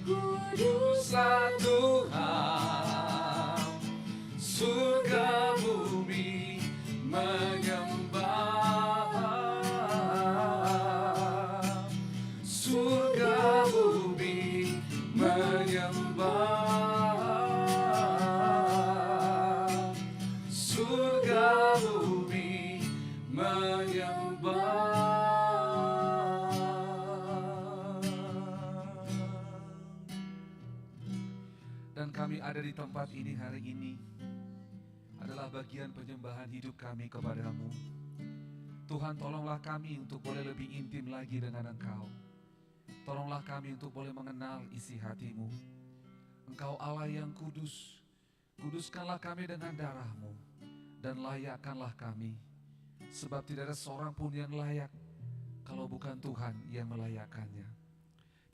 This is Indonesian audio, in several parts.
Kuduslah Tuhan, surga bumi menyembah, surga bumi menyembah, surga bumi menyembah. Dan kami ada di tempat ini hari ini adalah bagian penyembahan hidup kami kepadamu. Tuhan, tolonglah kami untuk boleh lebih intim lagi dengan Engkau. Tolonglah kami untuk boleh mengenal isi hatimu. Engkau Allah yang kudus. Kuduskanlah kami dengan darah-Mu dan layakkanlah kami. Sebab tidak ada seorang pun yang layak kalau bukan Tuhan yang melayakkannya.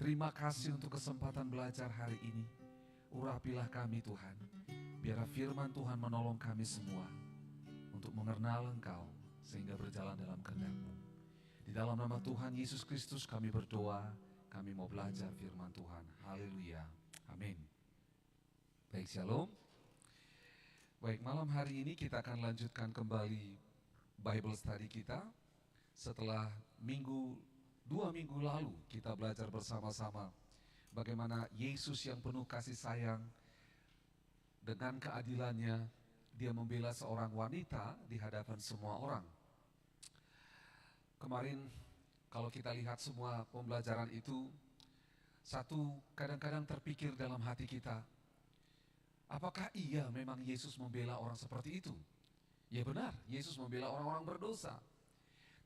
Terima kasih untuk kesempatan belajar hari ini. Urapilah kami Tuhan. Biar firman Tuhan menolong kami semua untuk mengenal Engkau sehingga berjalan dalam kehendak-Mu. Di dalam nama Tuhan Yesus Kristus kami berdoa, kami mau belajar firman Tuhan. Haleluya. Amin. Baik, shalom. Baik, malam hari ini kita akan lanjutkan kembali Bible study kita. Setelah 2 minggu lalu kita belajar bersama-sama bagaimana Yesus yang penuh kasih sayang, dengan keadilannya dia membela seorang wanita di hadapan semua orang. Kemarin kalau kita lihat semua pembelajaran itu, satu kadang-kadang terpikir dalam hati kita, apakah iya memang Yesus membela orang seperti itu? Ya benar, Yesus membela orang-orang berdosa.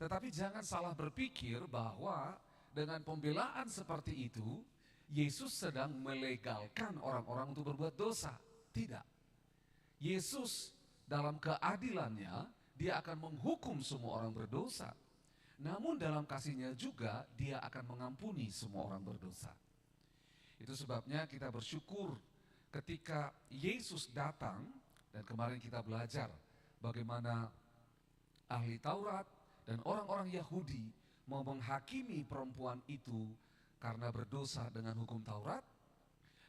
Tetapi jangan salah berpikir bahwa dengan pembelaan seperti itu Yesus sedang melegalkan orang-orang untuk berbuat dosa. Tidak. Yesus dalam keadilannya dia akan menghukum semua orang berdosa. Namun dalam kasihnya juga dia akan mengampuni semua orang berdosa. Itu sebabnya kita bersyukur ketika Yesus datang, dan kemarin kita belajar bagaimana ahli Taurat dan orang-orang Yahudi mau menghakimi perempuan itu karena berdosa dengan hukum Taurat.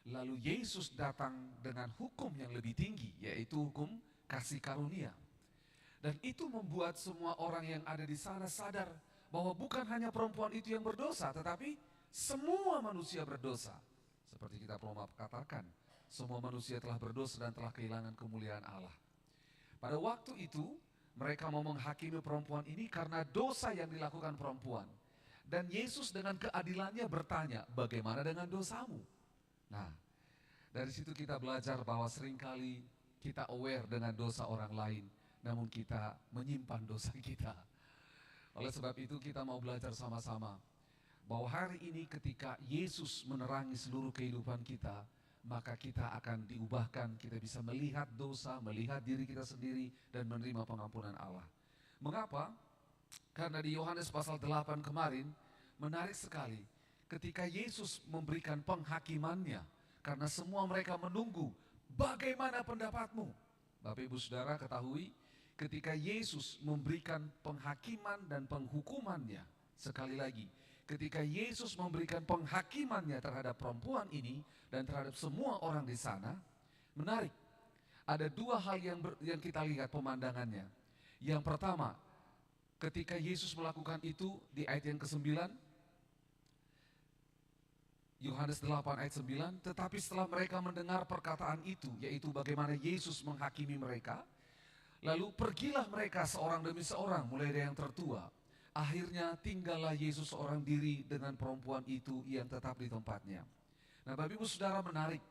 Lalu Yesus datang dengan hukum yang lebih tinggi, yaitu hukum kasih karunia. Dan itu membuat semua orang yang ada di sana sadar bahwa bukan hanya perempuan itu yang berdosa, tetapi semua manusia berdosa. Seperti kita pernah katakan, semua manusia telah berdosa dan telah kehilangan kemuliaan Allah. Pada waktu itu mereka mau menghakimi perempuan ini karena dosa yang dilakukan perempuan. Dan Yesus dengan keadilannya bertanya, bagaimana dengan dosamu? Nah, dari situ kita belajar bahwa seringkali kita aware dengan dosa orang lain, namun kita menyimpan dosa kita. Oleh sebab itu kita mau belajar sama-sama bahwa hari ini ketika Yesus menerangi seluruh kehidupan kita, maka kita akan diubahkan, kita bisa melihat dosa, melihat diri kita sendiri dan menerima pengampunan Allah. Mengapa? Karena di Yohanes pasal 8 kemarin, menarik sekali ketika Yesus memberikan penghakimannya, karena semua mereka menunggu, bagaimana pendapatmu? Bapak Ibu Saudara ketahui, ketika Yesus memberikan penghakiman dan penghukumannya, sekali lagi, ketika Yesus memberikan penghakimannya terhadap perempuan ini dan terhadap semua orang di sana, menarik. Ada 2 hal yang kita lihat pemandangannya. Yang pertama, ketika Yesus melakukan itu di ayat yang ke-9, Yohanes 8 ayat 9, tetapi setelah mereka mendengar perkataan itu, yaitu bagaimana Yesus menghakimi mereka, lalu pergilah mereka seorang demi seorang, mulai dari yang tertua. Akhirnya tinggallah Yesus seorang diri dengan perempuan itu yang tetap di tempatnya. Nah, Bapak Ibu Saudara, menarik.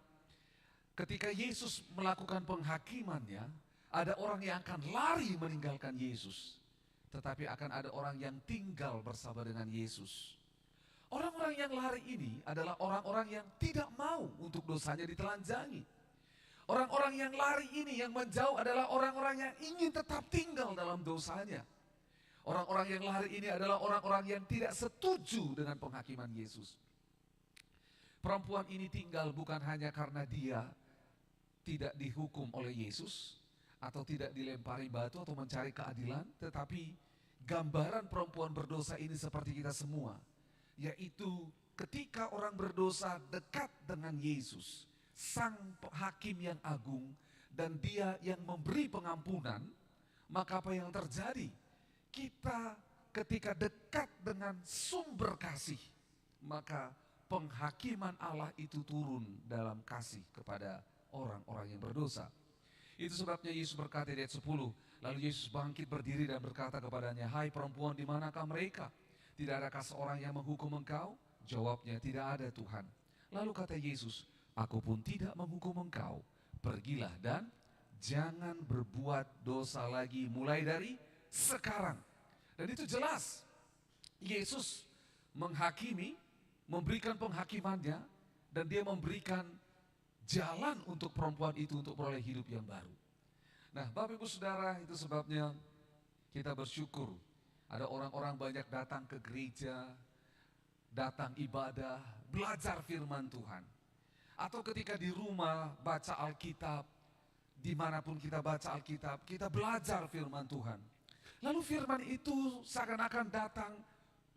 Ketika Yesus melakukan penghakimannya, ada orang yang akan lari meninggalkan Yesus. Tetapi akan ada orang yang tinggal bersama dengan Yesus. Orang-orang yang lari ini adalah orang-orang yang tidak mau untuk dosanya ditelanjangi. Orang-orang yang lari ini yang menjauh adalah orang-orang yang ingin tetap tinggal dalam dosanya. Orang-orang yang lari ini adalah orang-orang yang tidak setuju dengan penghakiman Yesus. Perempuan ini tinggal bukan hanya karena dia tidak dihukum oleh Yesus, atau tidak dilempari batu atau mencari keadilan, tetapi gambaran perempuan berdosa ini seperti kita semua, yaitu ketika orang berdosa dekat dengan Yesus, Sang Hakim yang agung, dan Dia yang memberi pengampunan, maka apa yang terjadi? Kita ketika dekat dengan sumber kasih, maka penghakiman Allah itu turun dalam kasih kepada orang-orang yang berdosa. Itu sebabnya Yesus berkata di ayat 10, lalu Yesus bangkit berdiri dan berkata kepadanya, hai perempuan, di manakah mereka? Tidak adakah seorang yang menghukum engkau? Jawabnya, tidak ada Tuhan. Lalu kata Yesus, aku pun tidak menghukum engkau. Pergilah dan jangan berbuat dosa lagi mulai dari sekarang. Dan itu jelas, Yesus menghakimi, memberikan penghakimannya, dan Dia memberikan jalan untuk perempuan itu untuk beroleh hidup yang baru. Nah, Bapak Ibu Saudara, itu sebabnya kita bersyukur ada orang-orang banyak datang ke gereja, datang ibadah, belajar firman Tuhan. Atau ketika di rumah baca Alkitab, dimanapun kita baca Alkitab, kita belajar firman Tuhan. Lalu firman itu seakan-akan datang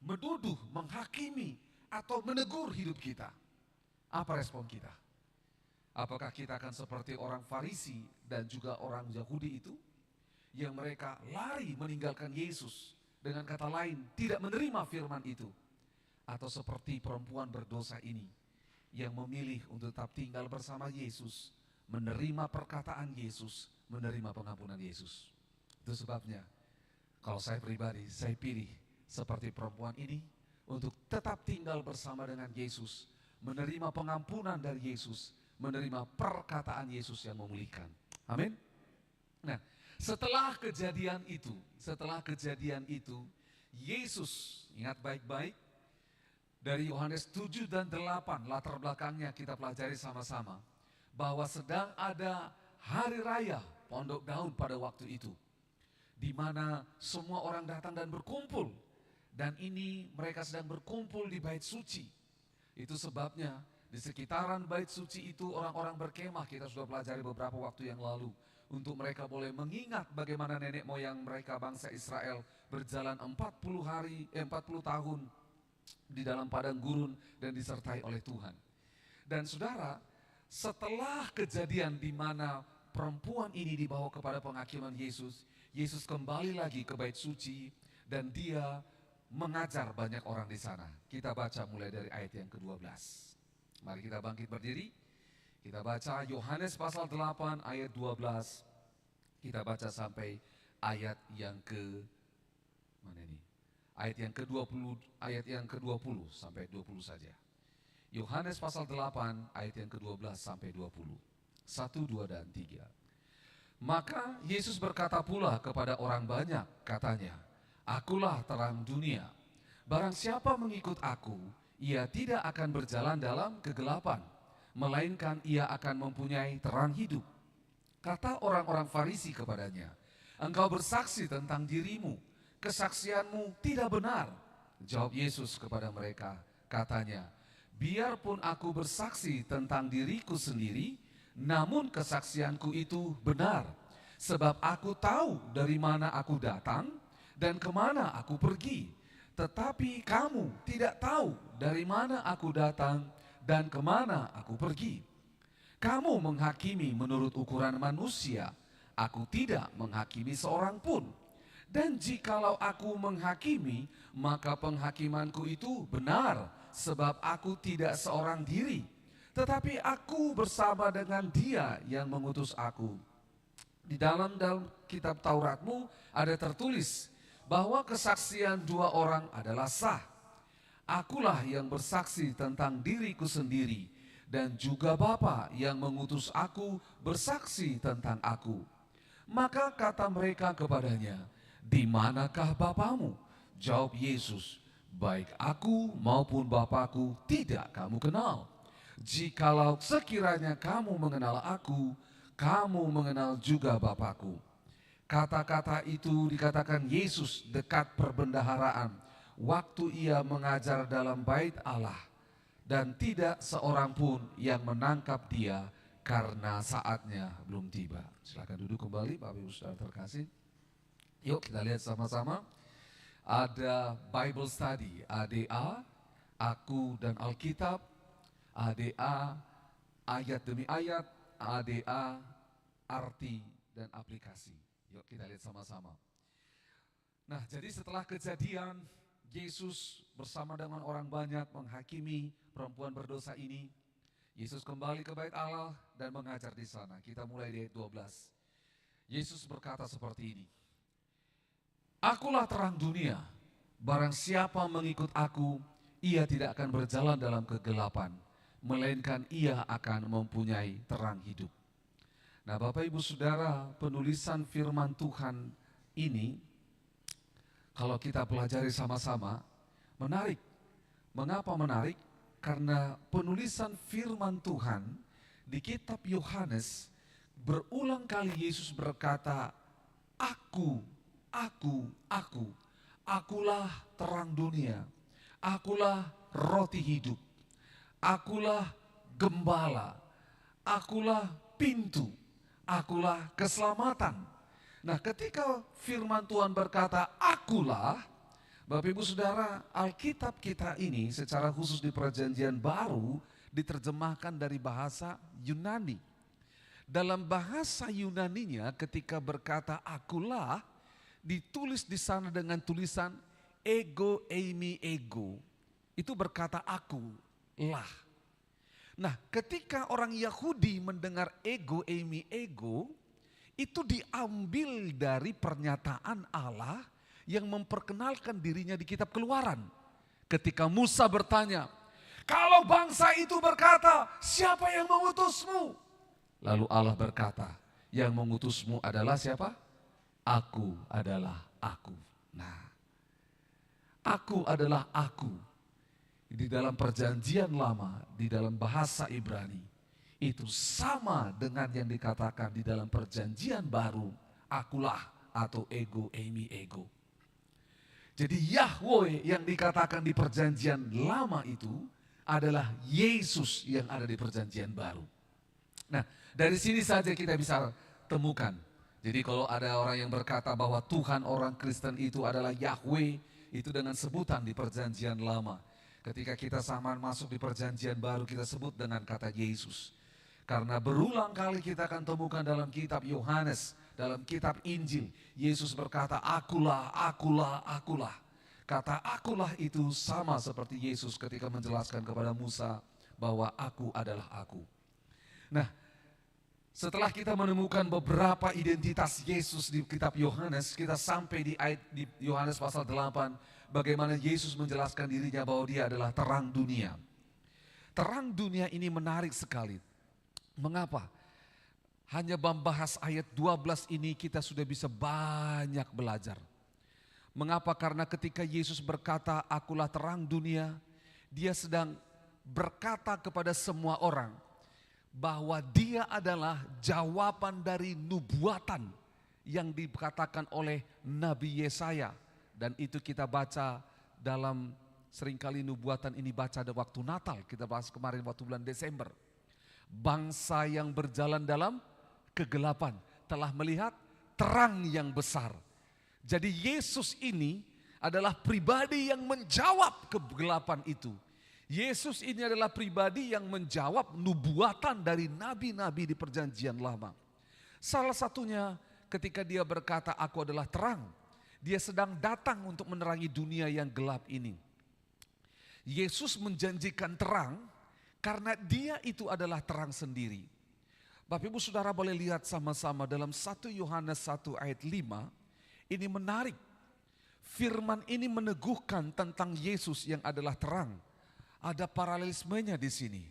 menuduh, menghakimi, atau menegur hidup kita. Apa respon kita? Apakah kita akan seperti orang Farisi dan juga orang Yahudi itu, yang mereka lari meninggalkan Yesus, dengan kata lain tidak menerima firman itu? Atau seperti perempuan berdosa ini, yang memilih untuk tetap tinggal bersama Yesus, menerima perkataan Yesus, menerima pengampunan Yesus. Itu sebabnya kalau saya pribadi, saya pilih seperti perempuan ini untuk tetap tinggal bersama dengan Yesus, menerima pengampunan dari Yesus, menerima perkataan Yesus yang memulihkan. Amin. Nah, setelah kejadian itu, Yesus, ingat baik-baik, dari Yohanes 7 dan 8, latar belakangnya kita pelajari sama-sama, bahwa sedang ada hari raya Pondok Daun pada waktu itu, di mana semua orang datang dan berkumpul. Dan ini mereka sedang berkumpul di bait suci. Itu sebabnya di sekitaran bait suci itu orang-orang berkemah. Kita sudah pelajari beberapa waktu yang lalu, untuk mereka boleh mengingat bagaimana nenek moyang mereka bangsa Israel berjalan 40 tahun di dalam padang gurun dan disertai oleh Tuhan. Dan saudara, setelah kejadian di mana perempuan ini dibawa kepada penghakiman Yesus, Yesus kembali lagi ke bait suci dan Dia mengajar banyak orang di sana. Kita baca mulai dari ayat yang ke-12. Mari kita bangkit berdiri. Kita baca Yohanes pasal 8 ayat 12. Kita baca sampai ayat yang Ayat yang ke-20, ayat yang ke-20 sampai 20 saja. Yohanes pasal 8 ayat yang ke-12 sampai 20. 1, 2, dan 3. Maka Yesus berkata pula kepada orang banyak, katanya, akulah terang dunia. Barang siapa mengikut aku, ia tidak akan berjalan dalam kegelapan, melainkan ia akan mempunyai terang hidup. Kata orang-orang Farisi kepadanya, engkau bersaksi tentang dirimu, kesaksianmu tidak benar. Jawab Yesus kepada mereka, katanya, biarpun aku bersaksi tentang diriku sendiri, namun kesaksianku itu benar, sebab aku tahu dari mana aku datang dan kemana aku pergi. Tetapi kamu tidak tahu dari mana aku datang dan kemana aku pergi. Kamu menghakimi menurut ukuran manusia, aku tidak menghakimi seorang pun. Dan jikalau aku menghakimi, maka penghakimanku itu benar, sebab aku tidak seorang diri, tetapi aku bersama dengan Dia yang mengutus aku. Di dalam kitab Tauratmu ada tertulis bahwa kesaksian dua orang adalah sah. Akulah yang bersaksi tentang diriku sendiri, dan juga Bapa yang mengutus aku bersaksi tentang aku. Maka kata mereka kepadanya, di manakah Bapamu? Jawab Yesus, baik aku maupun Bapakku tidak kamu kenal. Jikalau sekiranya kamu mengenal aku, kamu mengenal juga Bapakku. Kata-kata itu dikatakan Yesus dekat perbendaharaan, waktu ia mengajar dalam bait Allah, dan tidak seorang pun yang menangkap Dia karena saatnya belum tiba. Silakan duduk kembali Bapak Ibu Saudara terkasih. Yuk kita lihat sama-sama. Ada Bible Study ADA, Aku dan Alkitab, ADA, ayat demi ayat, ADA, arti dan aplikasi. Yuk kita lihat sama-sama. Nah, jadi setelah kejadian Yesus bersama dengan orang banyak menghakimi perempuan berdosa ini, Yesus kembali ke bait Allah dan mengajar di sana. Kita mulai di ayat 12. Yesus berkata seperti ini. Akulah terang dunia, barang siapa mengikut aku, ia tidak akan berjalan dalam kegelapan, melainkan ia akan mempunyai terang hidup. Nah, Bapak Ibu Saudara, penulisan firman Tuhan ini, kalau kita pelajari sama-sama, menarik. Mengapa menarik? Karena penulisan firman Tuhan di kitab Yohanes, berulang kali Yesus berkata, Aku, akulah terang dunia, akulah roti hidup, akulah gembala, akulah pintu, akulah keselamatan. Nah, ketika firman Tuhan berkata akulah, Bapak Ibu Saudara, Alkitab kita ini secara khusus di Perjanjian Baru diterjemahkan dari bahasa Yunani. Dalam bahasa Yunaninya ketika berkata akulah, ditulis di sana dengan tulisan ego eimi ego. Itu berkata aku lah. Nah, ketika orang Yahudi mendengar ego eimi ego, itu diambil dari pernyataan Allah yang memperkenalkan dirinya di kitab Keluaran. Ketika Musa bertanya, kalau bangsa itu berkata, siapa yang mengutusmu? Lalu Allah berkata, yang mengutusmu adalah siapa? Aku adalah aku. Nah, aku adalah aku. Di dalam perjanjian lama, di dalam bahasa Ibrani, itu sama dengan yang dikatakan di dalam perjanjian baru, akulah atau ego eimi ego. Jadi Yahweh yang dikatakan di perjanjian lama itu adalah Yesus yang ada di perjanjian baru. Nah, dari sini saja kita bisa temukan. Jadi kalau ada orang yang berkata bahwa Tuhan orang Kristen itu adalah Yahweh, itu dengan sebutan di perjanjian lama. Ketika kita sama masuk di perjanjian baru, kita sebut dengan kata Yesus. Karena berulang kali kita akan temukan dalam kitab Yohanes, dalam kitab Injil, Yesus berkata, akulah, akulah, akulah. Kata akulah itu sama seperti Yesus ketika menjelaskan kepada Musa bahwa aku adalah aku. Nah, setelah kita menemukan beberapa identitas Yesus di kitab Yohanes, kita sampai di Yohanes pasal 8, bagaimana Yesus menjelaskan dirinya bahwa dia adalah terang dunia. Terang dunia ini menarik sekali. Mengapa? Hanya membahas ayat 12 ini kita sudah bisa banyak belajar. Mengapa? Karena ketika Yesus berkata, akulah terang dunia, dia sedang berkata kepada semua orang bahwa dia adalah jawaban dari nubuatan yang dikatakan oleh Nabi Yesaya. Dan itu kita baca dalam seringkali nubuatan ini baca ada waktu Natal, kita bahas kemarin waktu bulan Desember. Bangsa yang berjalan dalam kegelapan telah melihat terang yang besar. Jadi Yesus ini adalah pribadi yang menjawab kegelapan itu. Yesus ini adalah pribadi yang menjawab nubuatan dari nabi-nabi di perjanjian lama. Salah satunya ketika dia berkata aku adalah terang. Dia sedang datang untuk menerangi dunia yang gelap ini. Yesus menjanjikan terang karena dia itu adalah terang sendiri. Bapak Ibu Saudara boleh lihat sama-sama dalam 1 Yohanes 1 ayat 5. Ini menarik. Firman ini meneguhkan tentang Yesus yang adalah terang. Ada paralelismenya di sini.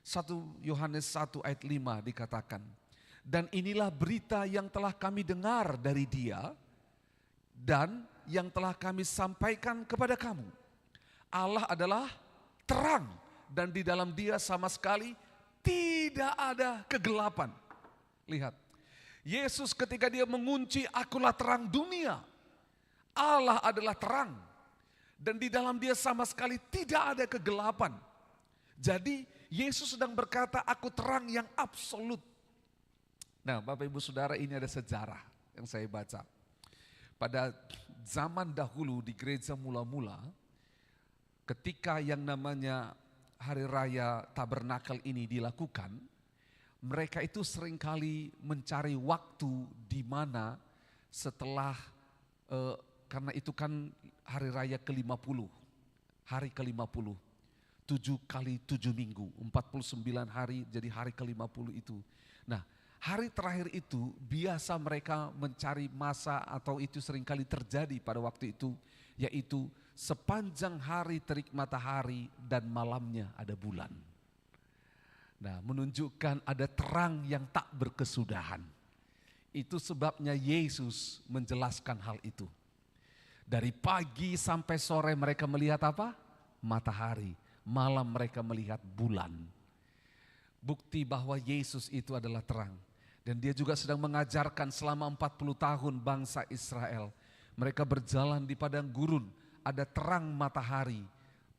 1 Yohanes 1 ayat 5 dikatakan. Dan inilah berita yang telah kami dengar dari dia dan yang telah kami sampaikan kepada kamu. Allah adalah terang dan di dalam dia sama sekali tidak ada kegelapan. Lihat, Yesus ketika dia mengunci akulah terang dunia. Allah adalah terang. Dan di dalam dia sama sekali tidak ada kegelapan. Jadi Yesus sedang berkata aku terang yang absolut. Nah Bapak Ibu Saudara ini ada sejarah yang saya baca. Pada zaman dahulu di gereja mula-mula, ketika yang namanya hari raya tabernakel ini dilakukan, mereka itu seringkali mencari waktu di mana setelah, karena itu kan hari raya ke-50, hari ke-50, 7 kali 7 minggu, 49 hari jadi hari ke-50 itu. Nah, hari terakhir itu biasa mereka mencari masa, atau itu seringkali terjadi pada waktu itu, yaitu sepanjang hari terik matahari dan malamnya ada bulan. Nah, menunjukkan ada terang yang tak berkesudahan. Itu sebabnya Yesus menjelaskan hal itu. Dari pagi sampai sore mereka melihat apa? Matahari. Malam mereka melihat bulan. Bukti bahwa Yesus itu adalah terang. Dan dia juga sedang mengajarkan selama 40 tahun bangsa Israel. Mereka berjalan di padang gurun, ada terang matahari,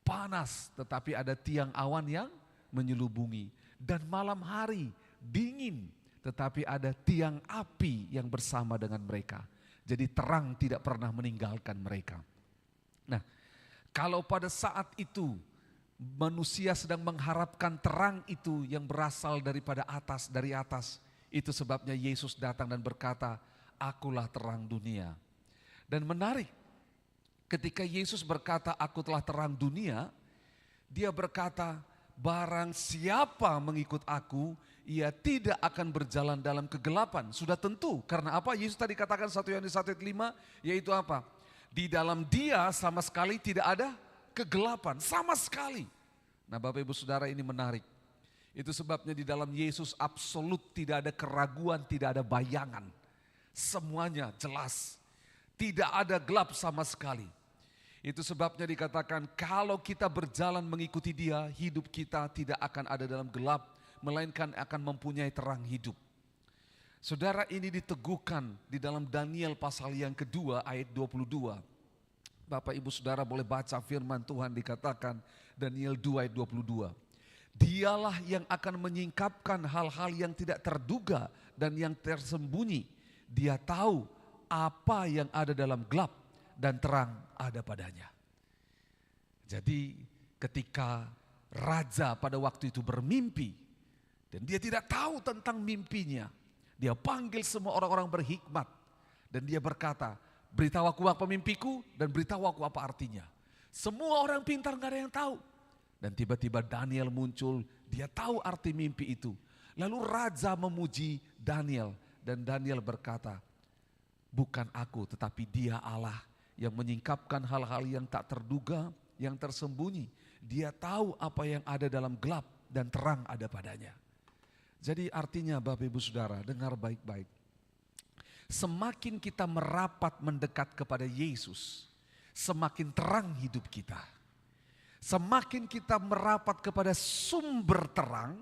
panas tetapi ada tiang awan yang menyelubungi. Dan malam hari dingin tetapi ada tiang api yang bersama dengan mereka. Jadi terang tidak pernah meninggalkan mereka. Nah, kalau pada saat itu manusia sedang mengharapkan terang itu yang berasal daripada atas, dari atas, itu sebabnya Yesus datang dan berkata, "Akulah terang dunia." Dan menarik, ketika Yesus berkata, "Aku telah terang dunia," dia berkata, "Barang siapa mengikut aku, ia tidak akan berjalan dalam kegelapan." Sudah tentu, karena apa? Yesus tadi katakan 1 Yohanes 1:5, yaitu apa? Di dalam dia sama sekali tidak ada kegelapan, sama sekali. Nah, Bapak Ibu Saudara, ini menarik. Itu sebabnya di dalam Yesus absolut tidak ada keraguan, tidak ada bayangan. Semuanya jelas. Tidak ada gelap sama sekali. Itu sebabnya dikatakan kalau kita berjalan mengikuti dia, hidup kita tidak akan ada dalam gelap, melainkan akan mempunyai terang hidup. Saudara, ini diteguhkan di dalam Daniel pasal yang kedua ayat 22. Bapak Ibu Saudara boleh baca firman Tuhan, dikatakan Daniel 2 ayat 22. Dialah yang akan menyingkapkan hal-hal yang tidak terduga dan yang tersembunyi. Dia tahu apa yang ada dalam gelap dan terang ada padanya. Jadi ketika raja pada waktu itu bermimpi dan dia tidak tahu tentang mimpinya, dia panggil semua orang-orang berhikmat dan dia berkata, "Beritahu aku apa mimpiku dan beritahu aku apa artinya." Semua orang pintar gak ada yang tahu. Dan tiba-tiba Daniel muncul, dia tahu arti mimpi itu. Lalu raja memuji Daniel dan Daniel berkata, "Bukan aku tetapi dia Allah yang menyingkapkan hal-hal yang tak terduga, yang tersembunyi. Dia tahu apa yang ada dalam gelap dan terang ada padanya." Jadi artinya Bapak Ibu Saudara, dengar baik-baik. Semakin kita merapat mendekat kepada Yesus, semakin terang hidup kita. Semakin kita merapat kepada sumber terang,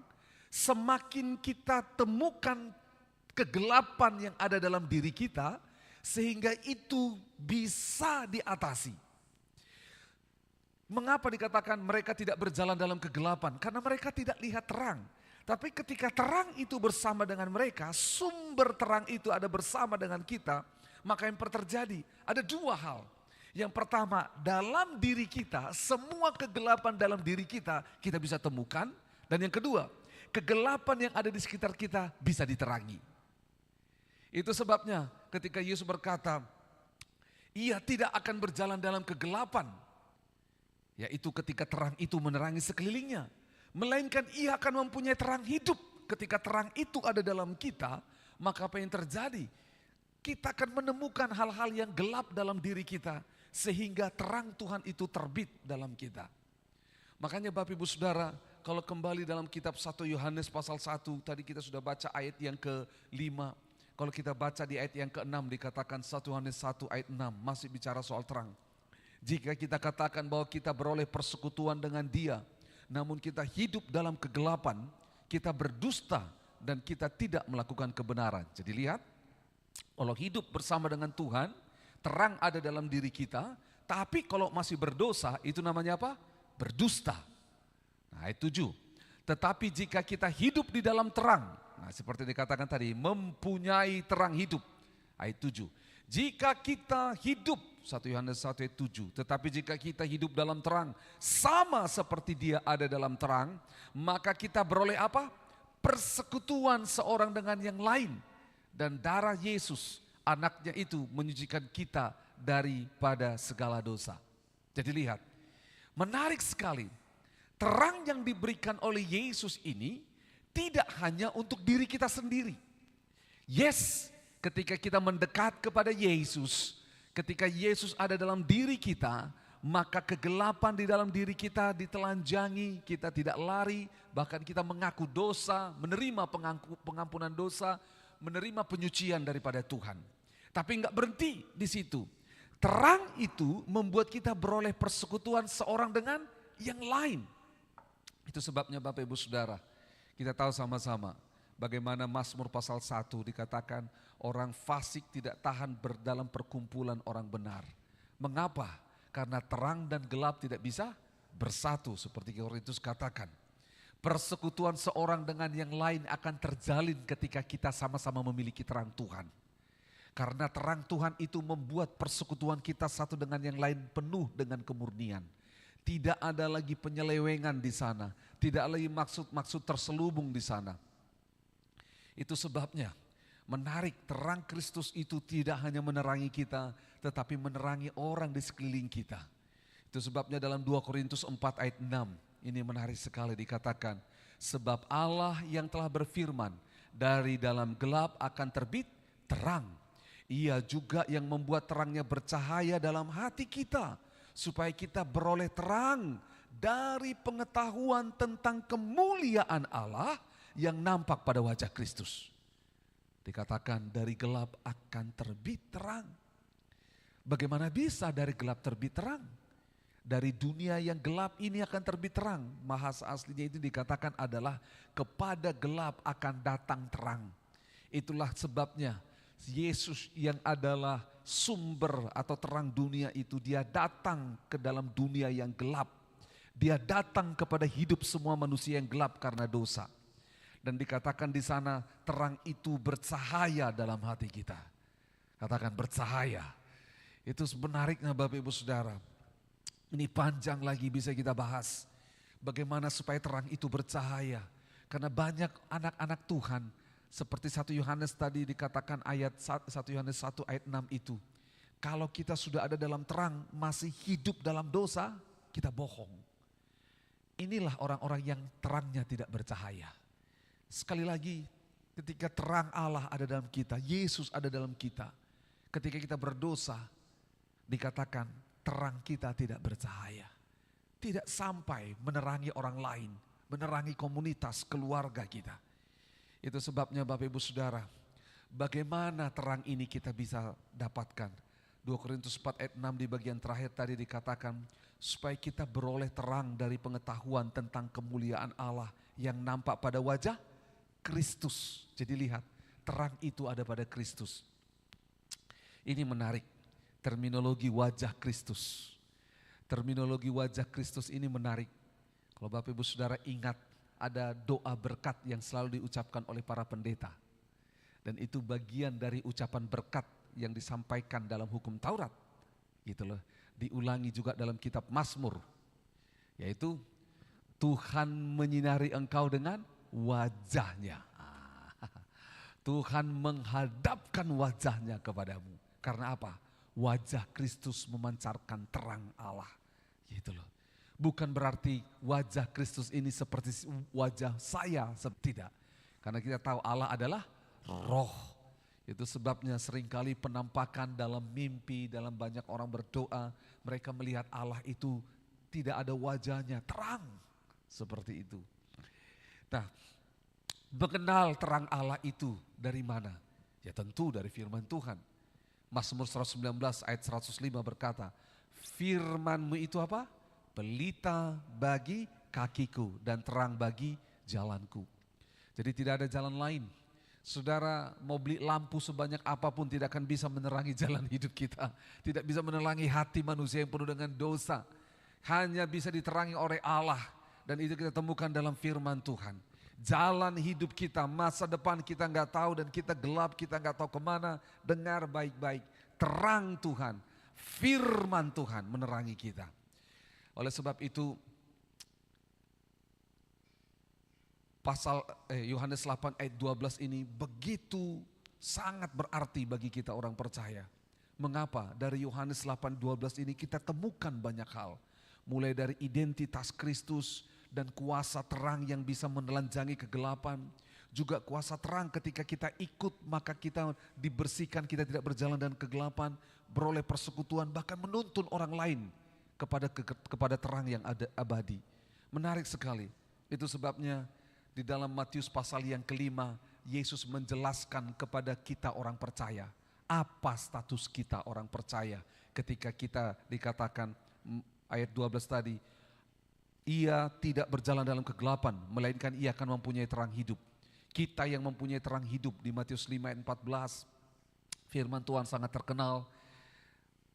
semakin kita temukan kegelapan yang ada dalam diri kita, sehingga itu bisa diatasi. Mengapa dikatakan mereka tidak berjalan dalam kegelapan? Karena mereka tidak lihat terang. Tapi ketika terang itu bersama dengan mereka, sumber terang itu ada bersama dengan kita, maka yang terjadi ada dua hal. Yang pertama, dalam diri kita, semua kegelapan dalam diri kita, kita bisa temukan. Dan yang kedua, kegelapan yang ada di sekitar kita bisa diterangi. Itu sebabnya ketika Yesus berkata, ia tidak akan berjalan dalam kegelapan, yaitu ketika terang itu menerangi sekelilingnya. Melainkan ia akan mempunyai terang hidup. Ketika terang itu ada dalam kita, maka apa yang terjadi? Kita akan menemukan hal-hal yang gelap dalam diri kita, sehingga terang Tuhan itu terbit dalam kita. Makanya Bapak Ibu Saudara, kalau kembali dalam kitab 1 Yohanes pasal 1, tadi kita sudah baca ayat yang ke-5. Kalau kita baca di ayat yang ke-6 dikatakan 1 Yohanes 1 ayat 6 masih bicara soal terang. Jika kita katakan bahwa kita beroleh persekutuan dengan Dia, namun kita hidup dalam kegelapan, kita berdusta dan kita tidak melakukan kebenaran. Jadi lihat, kalau hidup bersama dengan Tuhan, terang ada dalam diri kita, tapi kalau masih berdosa, itu namanya apa? Berdusta. Nah, ayat 7. Tetapi jika kita hidup di dalam terang, nah seperti dikatakan tadi, mempunyai terang hidup. Ayat 7. Jika kita hidup 1 Yohanes 1 ayat 7. Tetapi jika kita hidup dalam terang, sama seperti dia ada dalam terang, maka kita beroleh apa? Persekutuan seorang dengan yang lain. Dan darah Yesus, anaknya itu menyucikan kita daripada segala dosa. Jadi lihat, menarik sekali. Terang yang diberikan oleh Yesus ini tidak hanya untuk diri kita sendiri. Yes, ketika kita mendekat kepada Yesus, ketika Yesus ada dalam diri kita, maka kegelapan di dalam diri kita ditelanjangi, kita tidak lari, bahkan kita mengaku dosa, menerima pengampunan dosa, menerima penyucian daripada Tuhan. Tapi enggak berhenti di situ. Terang itu membuat kita beroleh persekutuan seorang dengan yang lain. Itu sebabnya Bapak Ibu Saudara, kita tahu sama-sama bagaimana Mazmur pasal 1 dikatakan orang fasik tidak tahan dalam perkumpulan orang benar. Mengapa? Karena terang dan gelap tidak bisa bersatu seperti Korintus katakan. Persekutuan seorang dengan yang lain akan terjalin ketika kita sama-sama memiliki terang Tuhan. Karena terang Tuhan itu membuat persekutuan kita satu dengan yang lain penuh dengan kemurnian. Tidak ada lagi penyelewengan di sana, tidak lagi maksud-maksud terselubung di sana. Itu sebabnya menarik, terang Kristus itu tidak hanya menerangi kita, tetapi menerangi orang di sekeliling kita. Itu sebabnya dalam 2 Korintus 4 ayat 6, ini menarik sekali dikatakan, sebab Allah yang telah berfirman, dari dalam gelap akan terbit terang. Ia juga yang membuat terangnya bercahaya dalam hati kita, supaya kita beroleh terang dari pengetahuan tentang kemuliaan Allah yang nampak pada wajah Kristus. Dikatakan dari gelap akan terbit terang. Bagaimana bisa dari gelap terbit terang? Dari dunia yang gelap ini akan terbit terang. Bahasa aslinya itu dikatakan adalah kepada gelap akan datang terang. Itulah sebabnya Yesus yang adalah sumber atau terang dunia itu, dia datang ke dalam dunia yang gelap. Dia datang kepada hidup semua manusia yang gelap karena dosa. Dan dikatakan di sana terang itu bercahaya dalam hati kita. Katakan bercahaya. Itu sebenarnya Bapak Ibu Saudara. Ini panjang lagi bisa kita bahas. Bagaimana supaya terang itu bercahaya. Karena banyak anak-anak Tuhan seperti 1 Yohanes tadi dikatakan ayat 1 Yohanes 1 ayat 6 itu. Kalau kita sudah ada dalam terang masih hidup dalam dosa, kita bohong. Inilah orang-orang yang terangnya tidak bercahaya. Sekali lagi, ketika terang Allah ada dalam kita, Yesus ada dalam kita. Ketika kita berdosa, dikatakan terang kita tidak bercahaya. Tidak sampai menerangi orang lain, menerangi komunitas, keluarga kita. Itu sebabnya Bapak Ibu Saudara, bagaimana terang ini kita bisa dapatkan. 2 Korintus 4 ayat 6 di bagian terakhir tadi dikatakan, supaya kita beroleh terang dari pengetahuan tentang kemuliaan Allah yang nampak pada wajah Kristus. Jadi lihat, terang itu ada pada Kristus. Ini menarik, terminologi wajah Kristus. Terminologi wajah Kristus ini menarik. Kalau Bapak Ibu Saudara ingat, ada doa berkat yang selalu diucapkan oleh para pendeta. Dan itu bagian dari ucapan berkat yang disampaikan dalam hukum Taurat. Gitu loh. Diulangi juga dalam kitab Mazmur. Yaitu Tuhan menyinari engkau dengan wajahnya. Tuhan menghadapkan wajahnya kepadamu. Karena apa? Wajah Kristus memancarkan terang Allah. Gitu loh. Bukan berarti wajah Kristus ini seperti wajah saya, tidak. Karena kita tahu Allah adalah roh. Itu sebabnya seringkali penampakan dalam mimpi, dalam banyak orang berdoa, mereka melihat Allah itu tidak ada wajahnya, terang. Seperti itu. Nah, mengenal terang Allah itu dari mana? Ya tentu dari firman Tuhan. Mazmur 119 ayat 105 berkata, firman-Mu itu apa? Pelita bagi kakiku dan terang bagi jalanku. Jadi tidak ada jalan lain. Saudara mau beli lampu sebanyak apapun tidak akan bisa menerangi jalan hidup kita. Tidak bisa menerangi hati manusia yang penuh dengan dosa. Hanya bisa diterangi oleh Allah. Dan itu kita temukan dalam firman Tuhan. Jalan hidup kita, masa depan kita nggak tahu dan kita gelap, kita nggak tahu kemana. Dengar baik-baik, terang Tuhan. Firman Tuhan menerangi kita. Oleh sebab itu Yohanes 8 ayat 12 ini begitu sangat berarti bagi kita orang percaya. Mengapa? Dari Yohanes 8:12 ini kita temukan banyak hal. Mulai dari identitas Kristus dan kuasa terang yang bisa menelanjangi kegelapan. Juga kuasa terang ketika kita ikut maka kita dibersihkan, kita tidak berjalan dalam kegelapan. Beroleh persekutuan bahkan menuntun orang lain kepada terang yang abadi. Menarik sekali. Itu sebabnya di dalam Matius pasal yang kelima, Yesus menjelaskan kepada kita orang percaya. Apa status kita orang percaya ketika kita dikatakan ayat 12 tadi. Ia tidak berjalan dalam kegelapan, melainkan ia akan mempunyai terang hidup. Kita yang mempunyai terang hidup di Matius 5 ayat 14. Firman Tuhan sangat terkenal.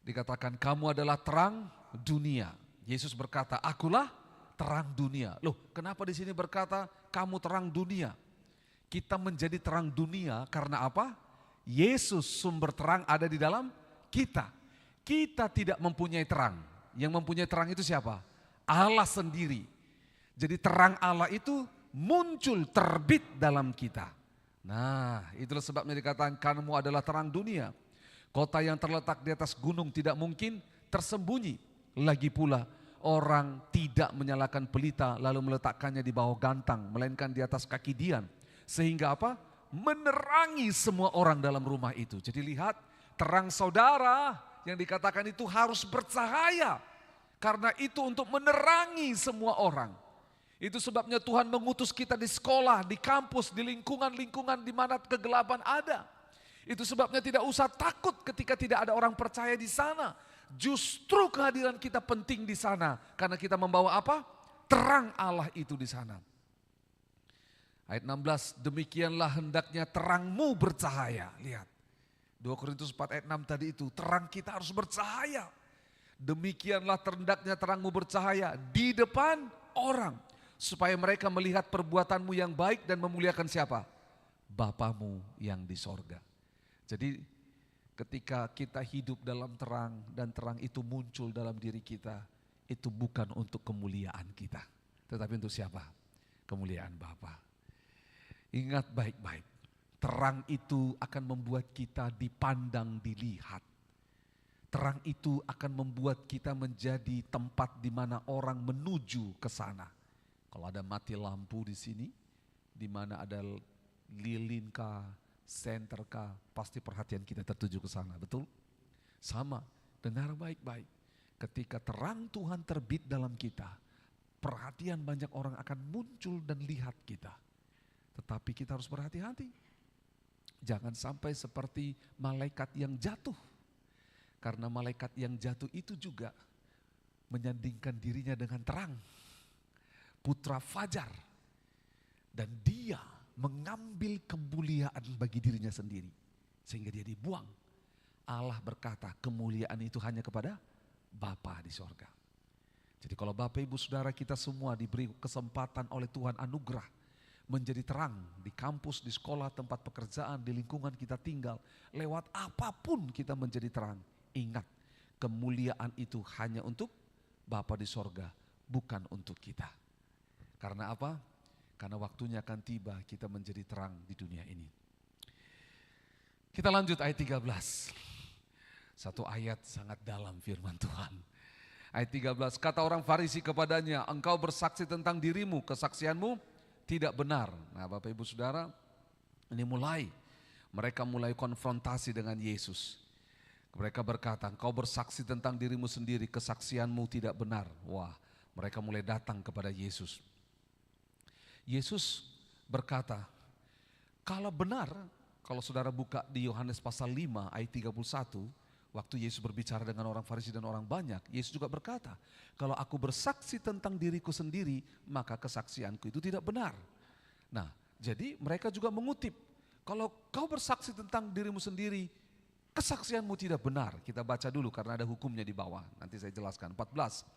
Dikatakan kamu adalah terang dunia. Yesus berkata, akulah terang dunia. Loh, kenapa di sini berkata kamu terang dunia? Kita menjadi terang dunia karena apa? Yesus sumber terang ada di dalam kita. Kita tidak mempunyai terang. Yang mempunyai terang itu siapa? Allah sendiri. Jadi terang Allah itu muncul terbit dalam kita. Nah, itulah sebabnya dikatakan kamu adalah terang dunia. Kota yang terletak di atas gunung tidak mungkin tersembunyi. Lagi pula orang tidak menyalakan pelita lalu meletakkannya di bawah gantang, melainkan di atas kaki dian. Sehingga apa? Menerangi semua orang dalam rumah itu. Jadi lihat, terang saudara yang dikatakan itu harus bercahaya. Karena itu untuk menerangi semua orang. Itu sebabnya Tuhan mengutus kita di sekolah, di kampus, di lingkungan-lingkungan di mana kegelapan ada. Itu sebabnya tidak usah takut ketika tidak ada orang percaya di sana. Justru kehadiran kita penting di sana. Karena kita membawa apa? Terang Allah itu di sana. Ayat 16, demikianlah hendaknya terangmu bercahaya. Lihat, 2 Korintus 4 ayat 6 tadi itu, terang kita harus bercahaya. Demikianlah hendaknya terangmu bercahaya di depan orang. Supaya mereka melihat perbuatanmu yang baik dan memuliakan siapa? Bapamu yang di sorga. Jadi ketika kita hidup dalam terang dan terang itu muncul dalam diri kita, itu bukan untuk kemuliaan kita. Tetapi untuk siapa? Kemuliaan Bapa. Ingat baik-baik, terang itu akan membuat kita dipandang, dilihat. Terang itu akan membuat kita menjadi tempat di mana orang menuju ke sana. Kalau ada mati lampu di sini, di mana ada lilin kah, senter kah, pasti perhatian kita tertuju ke sana, betul? Sama, dengar baik-baik. Ketika terang Tuhan terbit dalam kita, perhatian banyak orang akan muncul dan lihat kita. Tetapi kita harus berhati-hati. Jangan sampai seperti malaikat yang jatuh. Karena malaikat yang jatuh itu juga menyandingkan dirinya dengan terang. Putra Fajar. Dan dia mengambil kemuliaan bagi dirinya sendiri. Sehingga dia dibuang. Allah berkata kemuliaan itu hanya kepada Bapa di sorga. Jadi kalau Bapak Ibu Saudara kita semua diberi kesempatan oleh Tuhan anugerah. Menjadi terang di kampus, di sekolah, tempat pekerjaan, di lingkungan kita tinggal. Lewat apapun kita menjadi terang. Ingat, kemuliaan itu hanya untuk Bapa di sorga, bukan untuk kita. Karena apa? Karena waktunya akan tiba kita menjadi terang di dunia ini. Kita lanjut ayat 13. Satu ayat sangat dalam firman Tuhan. Ayat 13, kata orang Farisi kepadanya, engkau bersaksi tentang dirimu, kesaksianmu tidak benar. Nah Bapak Ibu Saudara, ini mereka mulai konfrontasi dengan Yesus. Mereka berkata, engkau bersaksi tentang dirimu sendiri, kesaksianmu tidak benar. Wah, mereka mulai datang kepada Yesus. Yesus berkata, kalau benar, kalau saudara buka di Yohanes pasal 5 ayat 31, waktu Yesus berbicara dengan orang Farisi dan orang banyak, Yesus juga berkata, kalau aku bersaksi tentang diriku sendiri, maka kesaksianku itu tidak benar. Nah, jadi mereka juga mengutip, kalau kau bersaksi tentang dirimu sendiri, kesaksianmu tidak benar. Kita baca dulu karena ada hukumnya di bawah, nanti saya jelaskan. 14,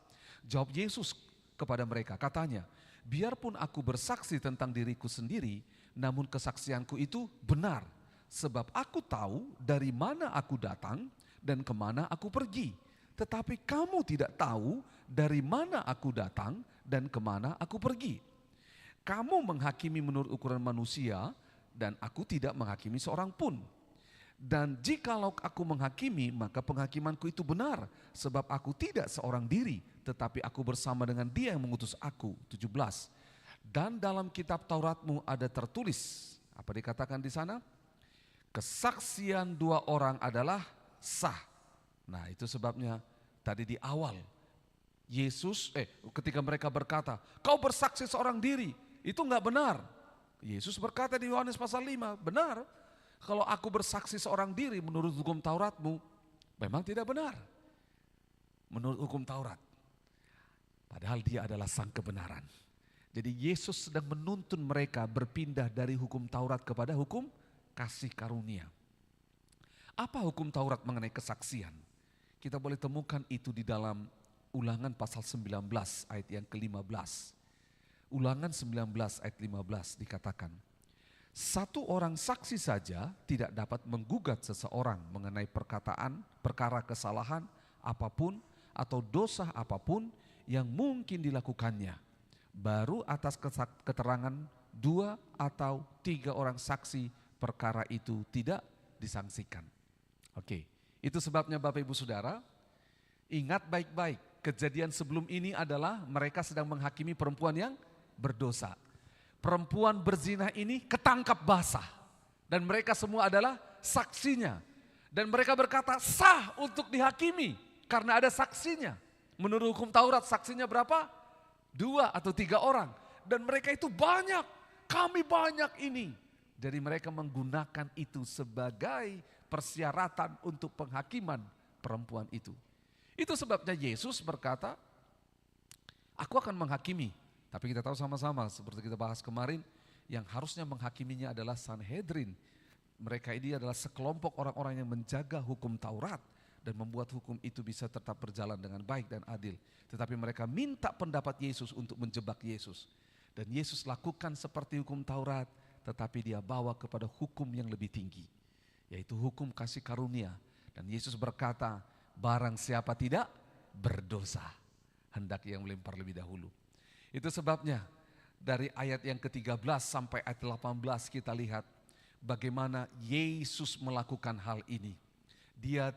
jawab Yesus kepada mereka, katanya, biarpun aku bersaksi tentang diriku sendiri, namun kesaksianku itu benar. Sebab aku tahu dari mana aku datang, dan kemana aku pergi. Tetapi kamu tidak tahu dari mana aku datang dan kemana aku pergi. Kamu menghakimi menurut ukuran manusia dan aku tidak menghakimi seorang pun. Dan jikalau aku menghakimi, maka penghakimanku itu benar, sebab aku tidak seorang diri, tetapi aku bersama dengan Dia yang mengutus aku. 17. Dan dalam kitab Tauratmu ada tertulis, apa dikatakan di sana? Kesaksian dua orang adalah sah. Nah, itu sebabnya tadi di awal Yesus, ketika mereka berkata, kau bersaksi seorang diri, itu enggak benar. Yesus berkata di Yohanes pasal 5, benar. Kalau aku bersaksi seorang diri menurut hukum Tauratmu, memang tidak benar. Menurut hukum Taurat. Padahal Dia adalah sang kebenaran. Jadi Yesus sedang menuntun mereka berpindah dari hukum Taurat kepada hukum kasih karunia. Apa hukum Taurat mengenai kesaksian? Kita boleh temukan itu di dalam Ulangan pasal 19 ayat yang ke-15. Ulangan 19 ayat 15 dikatakan, satu orang saksi saja tidak dapat menggugat seseorang mengenai perkara kesalahan apapun atau dosa apapun yang mungkin dilakukannya. Baru atas keterangan 2 atau 3 orang saksi perkara itu tidak disangsikan. Oke, itu sebabnya Bapak Ibu Saudara, ingat baik-baik, kejadian sebelum ini adalah mereka sedang menghakimi perempuan yang berdosa. Perempuan berzina ini ketangkap basah. Dan mereka semua adalah saksinya. Dan mereka berkata sah untuk dihakimi karena ada saksinya. Menurut hukum Taurat saksinya berapa? 2 atau 3 orang. Dan mereka itu banyak, kami banyak ini. Jadi mereka menggunakan itu sebagai persyaratan untuk penghakiman perempuan itu. Itu sebabnya Yesus berkata, aku akan menghakimi. Tapi kita tahu sama-sama seperti kita bahas kemarin, yang harusnya menghakiminya adalah Sanhedrin. Mereka ini adalah sekelompok orang-orang yang menjaga hukum Taurat dan membuat hukum itu bisa tetap berjalan dengan baik dan adil. Tetapi mereka minta pendapat Yesus untuk menjebak Yesus. Dan Yesus lakukan seperti hukum Taurat, tetapi Dia bawa kepada hukum yang lebih tinggi, yaitu hukum kasih karunia. Dan Yesus berkata, barang siapa tidak berdosa, hendak ia melempar lebih dahulu. Itu sebabnya dari ayat yang ke-13 sampai ayat 18 kita lihat bagaimana Yesus melakukan hal ini. Dia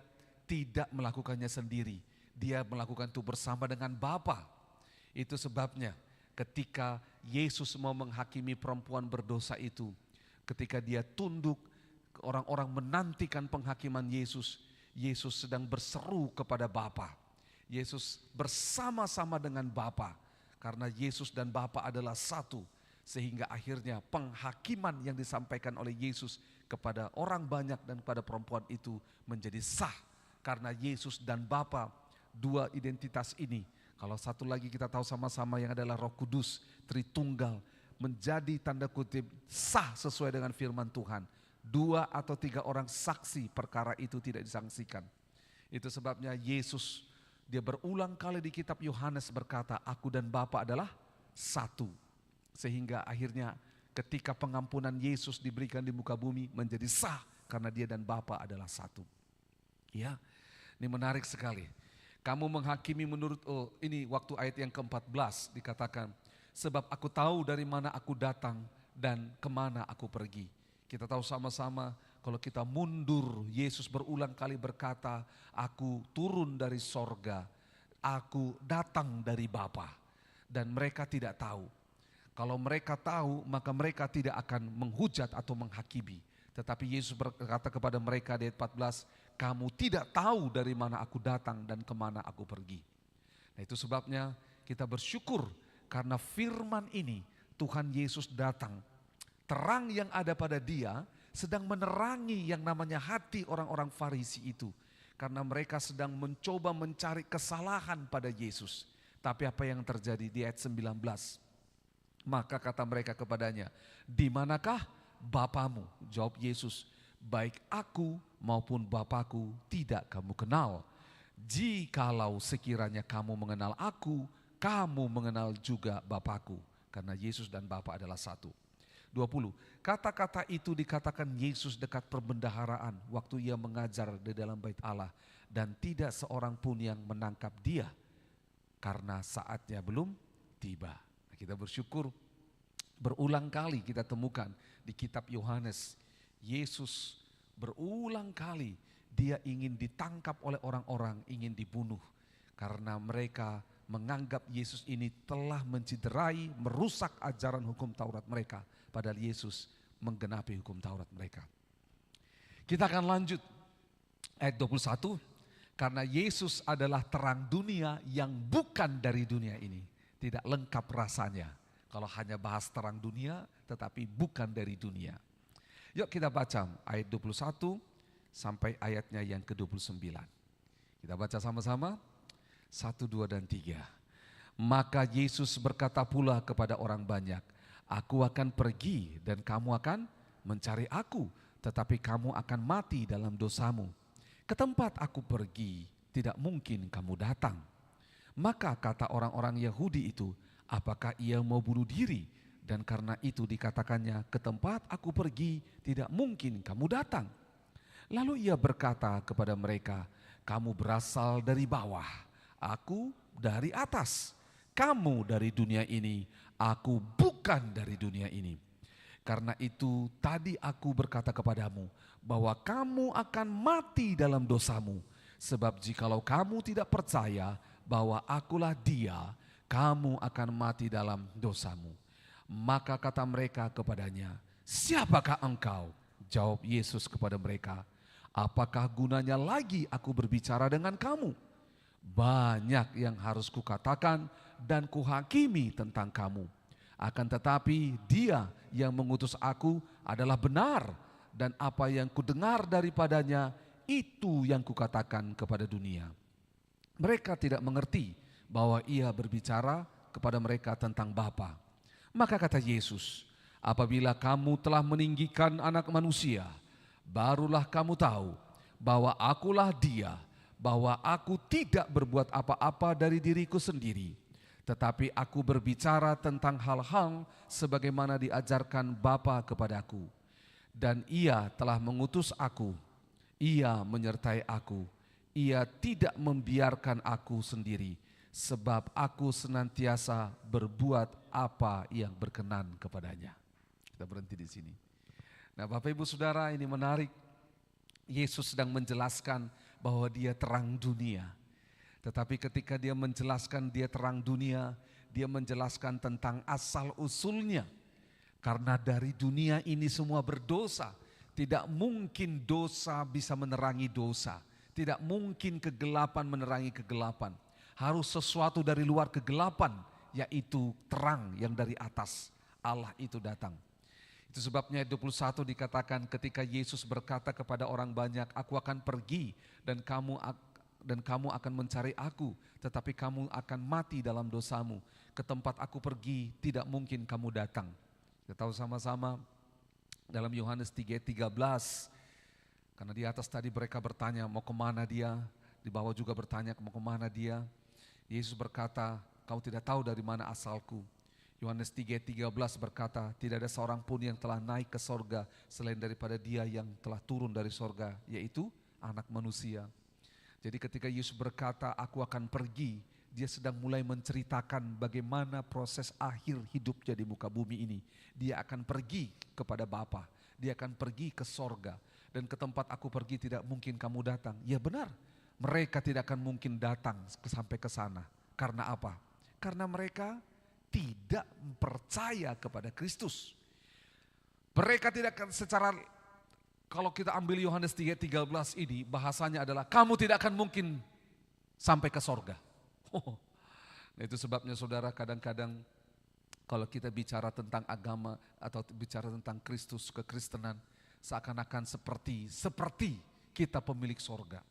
tidak melakukannya sendiri, Dia melakukan itu bersama dengan Bapa. Itu sebabnya ketika Yesus mau menghakimi perempuan berdosa itu, ketika Dia tunduk, orang-orang menantikan penghakiman Yesus. Yesus sedang berseru kepada Bapa. Yesus bersama-sama dengan Bapa. Karena Yesus dan Bapa adalah satu. Sehingga akhirnya penghakiman yang disampaikan oleh Yesus kepada orang banyak dan kepada perempuan itu menjadi sah. Karena Yesus dan Bapa, dua identitas ini. Kalau satu lagi kita tahu sama-sama yang adalah Roh Kudus, Tritunggal, menjadi tanda kutip sah sesuai dengan firman Tuhan. 2 atau 3 orang saksi perkara itu tidak disangsikan. Itu sebabnya Yesus, Dia berulang kali di kitab Yohanes berkata, aku dan Bapa adalah satu. Sehingga akhirnya ketika pengampunan Yesus diberikan di muka bumi menjadi sah karena Dia dan Bapa adalah satu. Ya, ini menarik sekali. Kamu menghakimi menurut, ini waktu ayat yang ke-14 dikatakan, sebab aku tahu dari mana aku datang dan kemana aku pergi. Kita tahu sama-sama kalau kita mundur, Yesus berulang kali berkata, aku turun dari sorga, aku datang dari Bapa. Dan mereka tidak tahu. Kalau mereka tahu, maka mereka tidak akan menghujat atau menghakimi. Tetapi Yesus berkata kepada mereka di ayat 14, kamu tidak tahu dari mana aku datang dan kemana aku pergi. Nah, itu sebabnya kita bersyukur karena firman ini Tuhan Yesus datang. Terang yang ada pada Dia sedang menerangi yang namanya hati orang-orang Farisi itu. Karena mereka sedang mencoba mencari kesalahan pada Yesus. Tapi apa yang terjadi di ayat 19? Maka kata mereka kepadanya, di manakah Bapamu? Jawab Yesus, baik aku maupun Bapakku tidak kamu kenal. Jikalau sekiranya kamu mengenal aku, kamu mengenal juga Bapakku. Karena Yesus dan Bapa adalah satu. 20. Kata-kata itu dikatakan Yesus dekat perbendaharaan waktu ia mengajar di dalam bait Allah. Dan tidak seorang pun yang menangkap dia karena saatnya belum tiba. Nah, kita bersyukur berulang kali kita temukan di kitab Yohanes. Yesus berulang kali dia ingin ditangkap oleh orang-orang, ingin dibunuh. Karena mereka menganggap Yesus ini telah menciderai, merusak ajaran hukum Taurat mereka. Padahal Yesus menggenapi hukum Taurat mereka. Kita akan lanjut ayat 21. Karena Yesus adalah terang dunia yang bukan dari dunia ini. Tidak lengkap rasanya kalau hanya bahas terang dunia tetapi bukan dari dunia. Yuk kita baca ayat 21 sampai ayatnya yang ke-29. Kita baca sama-sama. 1, 2, dan 3. Maka Yesus berkata pula kepada orang banyak, aku akan pergi dan kamu akan mencari aku, tetapi kamu akan mati dalam dosamu. Ke tempat aku pergi, tidak mungkin kamu datang. Maka kata orang-orang Yahudi itu, apakah ia mau bunuh diri? Dan karena itu dikatakannya, ke tempat aku pergi, tidak mungkin kamu datang. Lalu ia berkata kepada mereka, kamu berasal dari bawah, aku dari atas. Kamu dari dunia ini, aku bukan dari dunia ini. Karena itu tadi aku berkata kepadamu, bahwa kamu akan mati dalam dosamu. Sebab jikalau kamu tidak percaya bahwa akulah dia, kamu akan mati dalam dosamu. Maka kata mereka kepadanya, siapakah engkau? Jawab Yesus kepada mereka, apakah gunanya lagi aku berbicara dengan kamu? Banyak yang harus kukatakan dan kuhakimi tentang kamu. Akan tetapi dia yang mengutus aku adalah benar, dan apa yang kudengar daripadanya itu yang kukatakan kepada dunia. Mereka tidak mengerti bahwa ia berbicara kepada mereka tentang Bapa. Maka kata Yesus, apabila kamu telah meninggikan Anak Manusia, barulah kamu tahu bahwa akulah dia, bahwa aku tidak berbuat apa-apa dari diriku sendiri, tetapi aku berbicara tentang hal-hal sebagaimana diajarkan Bapa kepadaku. Dan ia telah mengutus aku, ia menyertai aku, ia tidak membiarkan aku sendiri, sebab aku senantiasa berbuat apa yang berkenan kepadanya. Kita berhenti di sini. Nah, Bapak Ibu Saudara, ini menarik. Yesus sedang menjelaskan bahwa dia terang dunia. Tetapi ketika dia menjelaskan dia terang dunia, dia menjelaskan tentang asal usulnya. Karena dari dunia ini semua berdosa. Tidak mungkin dosa bisa menerangi dosa. Tidak mungkin kegelapan menerangi kegelapan. Harus sesuatu dari luar kegelapan, yaitu terang yang dari atas Allah itu datang. Itu sebabnya 21 dikatakan ketika Yesus berkata kepada orang banyak, aku akan pergi dan kamu akan mencari aku, tetapi kamu akan mati dalam dosamu. Ke tempat aku pergi tidak mungkin kamu datang. Kita tahu sama-sama dalam Yohanes 3:13, karena di atas tadi mereka bertanya mau kemana dia, di bawah juga bertanya mau kemana dia. Yesus berkata, kau tidak tahu dari mana asalku. Yohanes 3:13 berkata, tidak ada seorang pun yang telah naik ke sorga selain daripada dia yang telah turun dari sorga, yaitu Anak Manusia. Jadi ketika Yesus berkata, aku akan pergi, dia sedang mulai menceritakan bagaimana proses akhir hidupnya di muka bumi ini. Dia akan pergi kepada Bapa, dia akan pergi ke sorga. Dan ke tempat aku pergi tidak mungkin kamu datang. Ya benar, mereka tidak akan mungkin datang sampai ke sana. Karena apa? Karena mereka tidak percaya kepada Kristus. Mereka tidak akan secara, kalau kita ambil Yohanes 3:13 ini bahasanya adalah kamu tidak akan mungkin sampai ke sorga. Nah itu sebabnya saudara, kadang-kadang kalau kita bicara tentang agama atau bicara tentang Kristus, kekristenan, seakan-akan seperti kita pemilik sorga.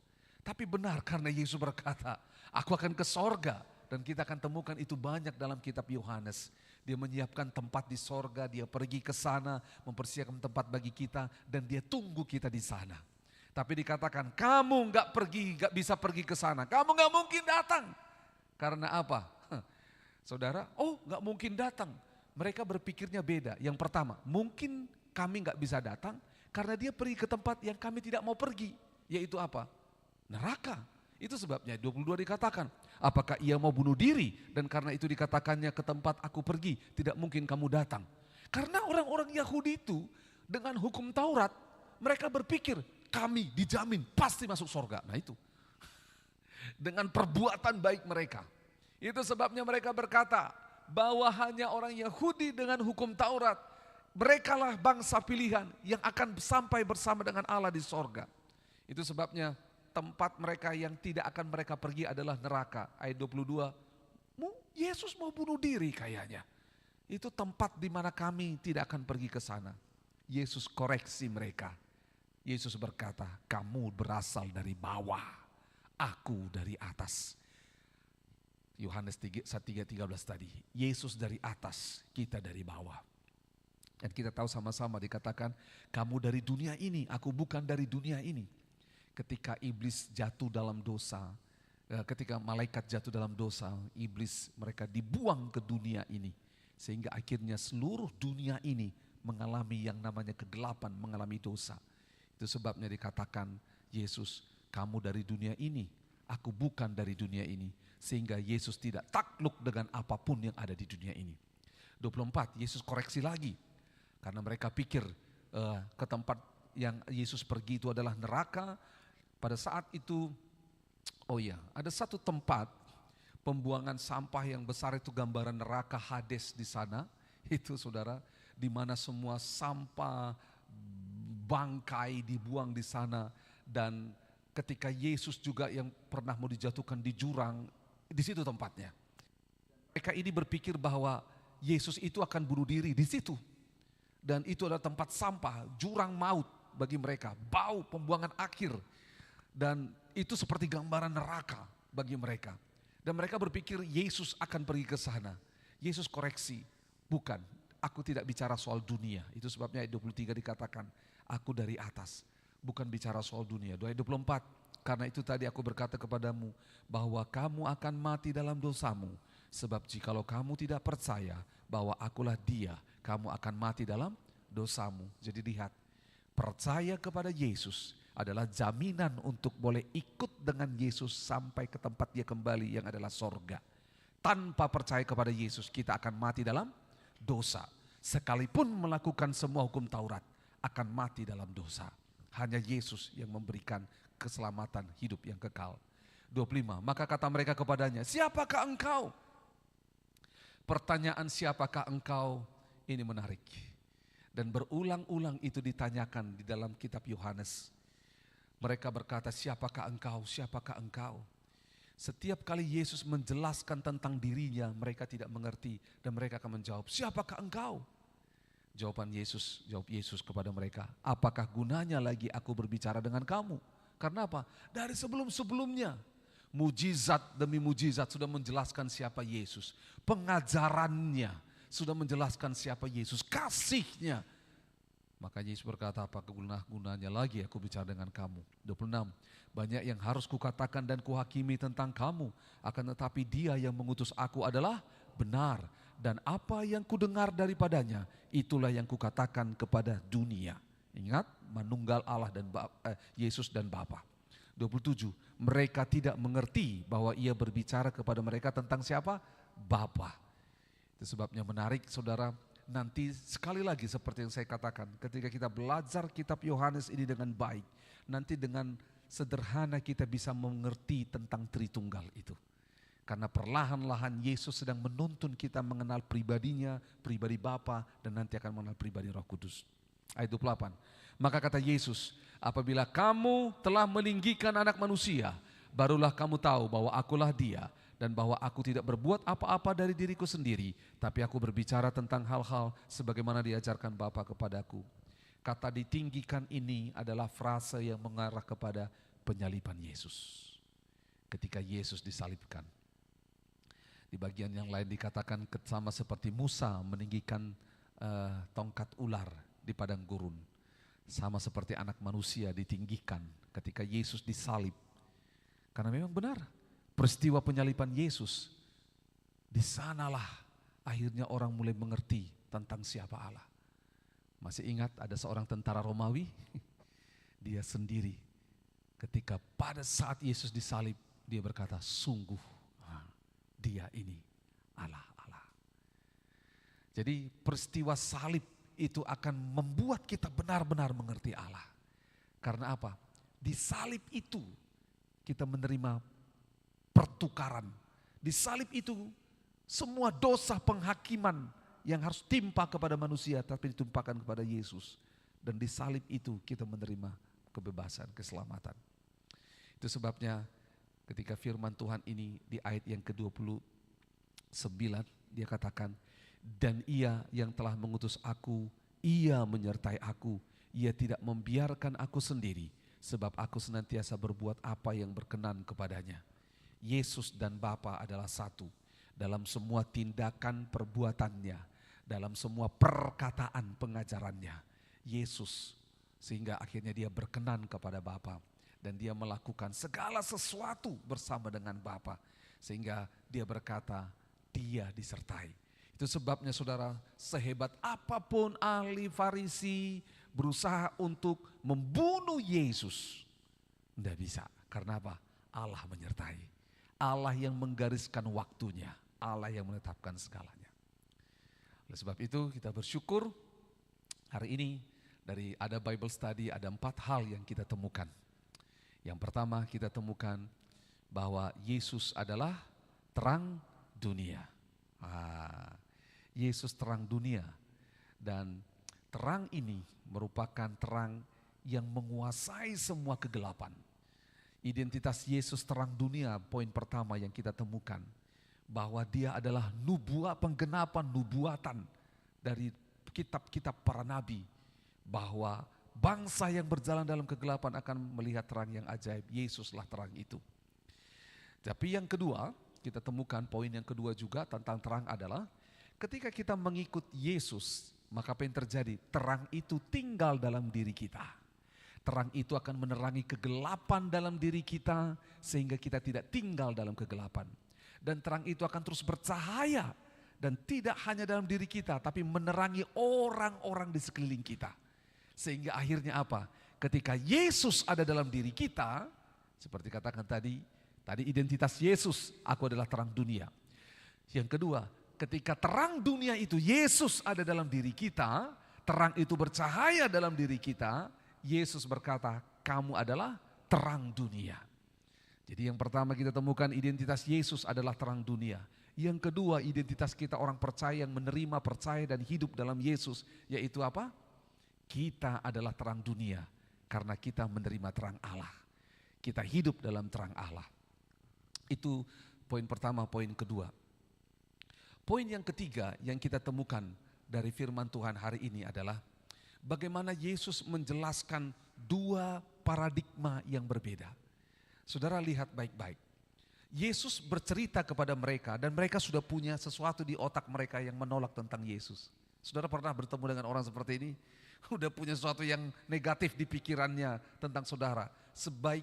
Tapi benar karena Yesus berkata, aku akan ke sorga. Dan kita akan temukan itu banyak dalam kitab Yohanes. Dia menyiapkan tempat di sorga, dia pergi ke sana, mempersiapkan tempat bagi kita, dan dia tunggu kita di sana. Tapi dikatakan, kamu gak bisa pergi ke sana, kamu gak mungkin datang. Karena apa? Saudara, gak mungkin datang. Mereka berpikirnya beda. Yang pertama, mungkin kami nggak bisa datang karena dia pergi ke tempat yang kami tidak mau pergi. Yaitu apa? Neraka. Itu sebabnya 22 dikatakan, apakah ia mau bunuh diri? Dan karena itu dikatakannya ke tempat aku pergi, tidak mungkin kamu datang. Karena orang-orang Yahudi itu dengan hukum Taurat, mereka berpikir kami dijamin pasti masuk surga. Nah itu, dengan perbuatan baik mereka. Itu sebabnya mereka berkata bahwa hanya orang Yahudi dengan hukum Taurat, merekalah bangsa pilihan yang akan sampai bersama dengan Allah di sorga. Itu sebabnya tempat mereka yang tidak akan mereka pergi adalah neraka. Ayat 22, Yesus mau bunuh diri kayaknya. Itu tempat di mana kami tidak akan pergi ke sana. Yesus koreksi mereka. Yesus berkata, kamu berasal dari bawah, aku dari atas. Yohanes 3:13 tadi, Yesus dari atas, kita dari bawah. Dan kita tahu sama-sama dikatakan, kamu dari dunia ini, aku bukan dari dunia ini. Ketika iblis jatuh dalam dosa, ketika malaikat jatuh dalam dosa, iblis mereka dibuang ke dunia ini. Sehingga akhirnya seluruh dunia ini mengalami yang namanya kegelapan, mengalami dosa. Itu sebabnya dikatakan Yesus, kamu dari dunia ini, aku bukan dari dunia ini. Sehingga Yesus tidak takluk dengan apapun yang ada di dunia ini. 24, Yesus koreksi lagi. Karena mereka pikir ke tempat yang Yesus pergi itu adalah neraka. Pada saat itu, ada satu tempat pembuangan sampah yang besar, itu gambaran neraka Hades di sana. Itu saudara, di mana semua sampah, bangkai dibuang di sana. Dan ketika Yesus juga yang pernah mau dijatuhkan di jurang, di situ tempatnya. Mereka ini berpikir bahwa Yesus itu akan bunuh diri di situ. Dan itu adalah tempat sampah, jurang maut bagi mereka, bau pembuangan akhir. Dan itu seperti gambaran neraka bagi mereka. Dan mereka berpikir Yesus akan pergi ke sana. Yesus koreksi, bukan, aku tidak bicara soal dunia. Itu sebabnya ayat 23 dikatakan, aku dari atas, bukan bicara soal dunia. Ayat 24, karena itu tadi aku berkata kepadamu bahwa kamu akan mati dalam dosamu. Sebab jikalau kamu tidak percaya bahwa akulah dia, kamu akan mati dalam dosamu. Jadi lihat, percaya kepada Yesus adalah jaminan untuk boleh ikut dengan Yesus sampai ke tempat dia kembali yang adalah sorga. Tanpa percaya kepada Yesus kita akan mati dalam dosa. Sekalipun melakukan semua hukum Taurat akan mati dalam dosa. Hanya Yesus yang memberikan keselamatan hidup yang kekal. 25, maka kata mereka kepadanya, siapakah engkau? Pertanyaan siapakah engkau ini menarik. Dan berulang-ulang itu ditanyakan di dalam kitab Yohanes. Mereka berkata, siapakah engkau, siapakah engkau? Setiap kali Yesus menjelaskan tentang dirinya, mereka tidak mengerti. Dan mereka akan menjawab, siapakah engkau? Jawab Yesus kepada mereka, apakah gunanya lagi aku berbicara dengan kamu? Karena apa? Dari sebelum-sebelumnya, mujizat demi mujizat sudah menjelaskan siapa Yesus. Pengajarannya sudah menjelaskan siapa Yesus, kasihnya. Maka Yesus berkata, apa gunanya lagi aku bicara dengan kamu? 26, banyak yang harus kukatakan dan kuhakimi tentang kamu. Akan tetapi dia yang mengutus aku adalah benar. Dan apa yang kudengar daripadanya, itulah yang kukatakan kepada dunia. Ingat, manunggal Allah dan Yesus dan Bapa. 27, mereka tidak mengerti bahwa ia berbicara kepada mereka tentang siapa? Bapa. Itu sebabnya menarik saudara. Nanti sekali lagi seperti yang saya katakan, ketika kita belajar kitab Yohanes ini dengan baik, nanti dengan sederhana kita bisa mengerti tentang Tritunggal itu. Karena perlahan-lahan Yesus sedang menuntun kita mengenal pribadinya, pribadi Bapa, dan nanti akan mengenal pribadi Roh Kudus. Ayat 28, maka kata Yesus, apabila kamu telah meninggikan anak manusia, barulah kamu tahu bahwa akulah dia. Dan bahwa aku tidak berbuat apa-apa dari diriku sendiri, tapi aku berbicara tentang hal-hal sebagaimana diajarkan Bapa kepadaku. Kata ditinggikan ini adalah frase yang mengarah kepada penyaliban Yesus. Ketika Yesus disalibkan. Di bagian yang lain dikatakan sama seperti Musa meninggikan tongkat ular di padang gurun. Sama seperti anak manusia ditinggikan ketika Yesus disalib. Karena memang benar. Peristiwa penyaliban Yesus, di sanalah akhirnya orang mulai mengerti tentang siapa Allah. Masih ingat ada seorang tentara Romawi? Dia sendiri ketika pada saat Yesus disalib, dia berkata, sungguh dia ini Allah. Jadi peristiwa salib itu akan membuat kita benar-benar mengerti Allah. Karena apa? Di salib itu kita menerima pertukaran. Di salib itu semua dosa penghakiman yang harus timpa kepada manusia tapi ditumpahkan kepada Yesus. Dan di salib itu kita menerima kebebasan, keselamatan. Itu sebabnya ketika firman Tuhan ini di ayat yang ke-29 dia katakan, dan ia yang telah mengutus aku, ia menyertai aku, ia tidak membiarkan aku sendiri, sebab aku senantiasa berbuat apa yang berkenan kepadanya. Yesus dan Bapa adalah satu dalam semua tindakan perbuatannya, dalam semua perkataan pengajarannya. Yesus sehingga akhirnya dia berkenan kepada Bapa dan dia melakukan segala sesuatu bersama dengan Bapa, sehingga dia berkata dia disertai. Itu sebabnya saudara, sehebat apapun ahli Farisi berusaha untuk membunuh Yesus, tidak bisa. Karena apa? Allah menyertai. Allah yang menggariskan waktunya, Allah yang menetapkan segalanya. Oleh sebab itu kita bersyukur hari ini dari ada Bible Study ada 4 hal yang kita temukan. Yang pertama kita temukan bahwa Yesus adalah terang dunia. Yesus terang dunia, dan terang ini merupakan terang yang menguasai semua kegelapan. Identitas Yesus terang dunia, poin pertama yang kita temukan, bahwa dia adalah penggenapan nubuatan dari kitab-kitab para nabi, bahwa bangsa yang berjalan dalam kegelapan akan melihat terang yang ajaib. Yesuslah terang itu. Tapi yang kedua, kita temukan poin yang kedua juga tentang terang adalah ketika kita mengikut Yesus, maka apa yang terjadi? Terang itu tinggal dalam diri kita. Terang itu akan menerangi kegelapan dalam diri kita sehingga kita tidak tinggal dalam kegelapan. Dan terang itu akan terus bercahaya dan tidak hanya dalam diri kita tapi menerangi orang-orang di sekeliling kita. Sehingga akhirnya apa? Ketika Yesus ada dalam diri kita, seperti katakan tadi identitas Yesus, aku adalah terang dunia. Yang kedua, ketika terang dunia itu Yesus ada dalam diri kita, terang itu bercahaya dalam diri kita, Yesus berkata, kamu adalah terang dunia. Jadi yang pertama kita temukan identitas Yesus adalah terang dunia. Yang kedua, identitas kita orang percaya yang menerima, percaya dan hidup dalam Yesus, yaitu apa? Kita adalah terang dunia karena kita menerima terang Allah. Kita hidup dalam terang Allah. Itu poin pertama, poin kedua. Poin yang ketiga yang kita temukan dari firman Tuhan hari ini adalah bagaimana Yesus menjelaskan 2 paradigma yang berbeda. Saudara lihat baik-baik. Yesus bercerita kepada mereka dan mereka sudah punya sesuatu di otak mereka yang menolak tentang Yesus. Saudara pernah bertemu dengan orang seperti ini? Udah punya sesuatu yang negatif di pikirannya tentang saudara.